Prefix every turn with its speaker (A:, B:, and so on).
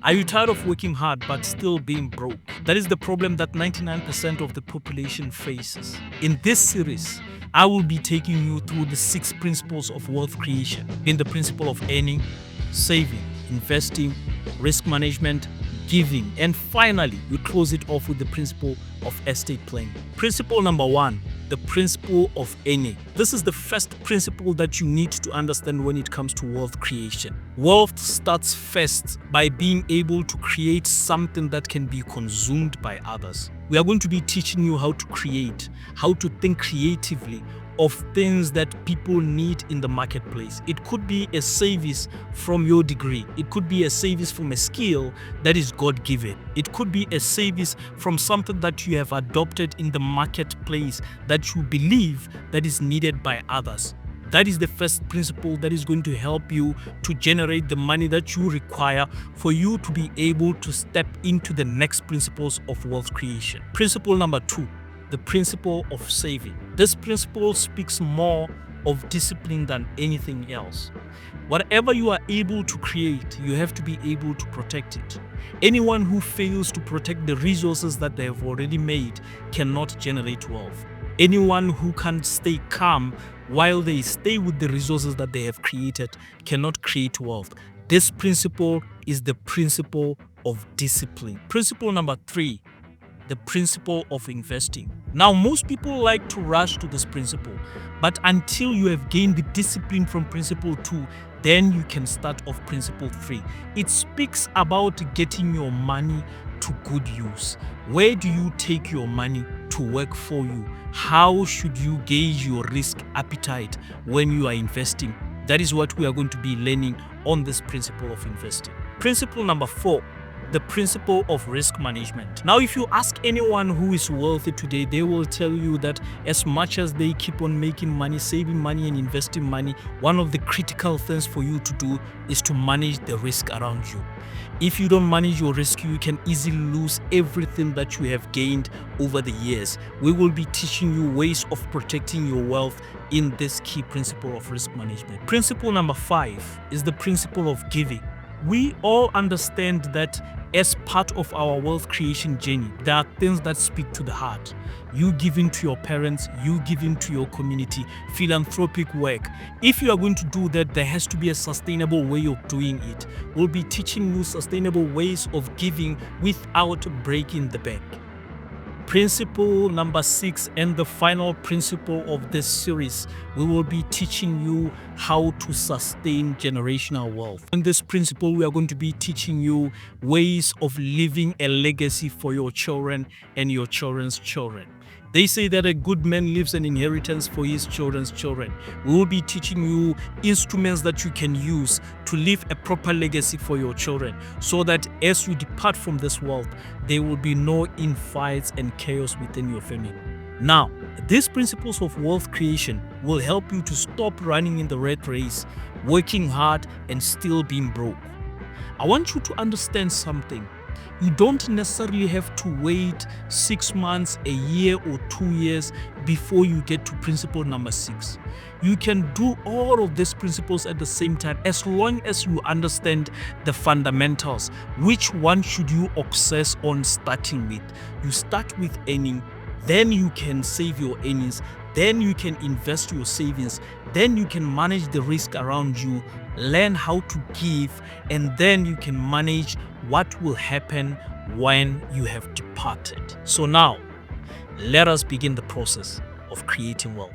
A: Are you tired of working hard but still being broke? That is the problem that 99% of the population faces. In this series, I will be taking you through the 6 principles of wealth creation, in the principle of earning, saving, investing, risk management, giving, and finally, we close it off with the principle of estate planning. Principle number 1, the principle of earning. This is the first principle that you need to understand when it comes to wealth creation. Wealth starts first by being able to create something that can be consumed by others. We are going to be teaching you how to create, how to think creatively of things that people need in the marketplace. It could be a service from your degree. It could be a service from a skill that is God-given. It could be a service from something that you have adopted in the marketplace that you believe that is needed by others. That is the first principle that is going to help you to generate the money that you require for you to be able to step into the next principles of wealth creation. Principle number 2, the principle of saving. This principle speaks more of discipline than anything else. Whatever you are able to create, you have to be able to protect it. Anyone who fails to protect the resources that they have already made cannot generate wealth. Anyone who can't stay calm while they stay with the resources that they have created cannot create wealth. This principle is the principle of discipline. Principle number 3, the principle of investing. Now, most people like to rush to this principle, but until you have gained the discipline from principle 2, then you can start off principle 3. It speaks about getting your money to good use. Where do you take your money to work for you? How should you gauge your risk appetite when you are investing? That is what we are going to be learning on this principle of investing. Principle number 4, the principle of risk management. Now, if you ask anyone who is wealthy today, they will tell you that as much as they keep on making money, saving money and investing money, one of the critical things for you to do is to manage the risk around you. If you don't manage your risk, you can easily lose everything that you have gained over the years. We will be teaching you ways of protecting your wealth in this key principle of risk management. Principle number 5 is the principle of giving. We all understand that as part of our wealth creation journey, there are things that speak to the heart. You giving to your parents, you giving to your community, philanthropic work. If you are going to do that, there has to be a sustainable way of doing it. We'll be teaching you sustainable ways of giving without breaking the bank. Principle number 6 and the final principle of this series, we will be teaching you how to sustain generational wealth. In this principle, we are going to be teaching you ways of leaving a legacy for your children and your children's children. They say that a good man leaves an inheritance for his children's children. We will be teaching you instruments that you can use to leave a proper legacy for your children, so that as you depart from this world, there will be no infights and chaos within your family. Now, these principles of wealth creation will help you to stop running in the rat race, working hard and still being broke. I want you to understand something. You don't necessarily have to wait 6 months, a year or 2 years before you get to principle number 6. You can do all of these principles at the same time as long as you understand the fundamentals. Which one should you obsess on starting with? You start with earning, then you can save your earnings, then you can invest your savings, then you can manage the risk around you, learn how to give, and then you can manage what will happen when you have departed. So now, let us begin the process of creating wealth.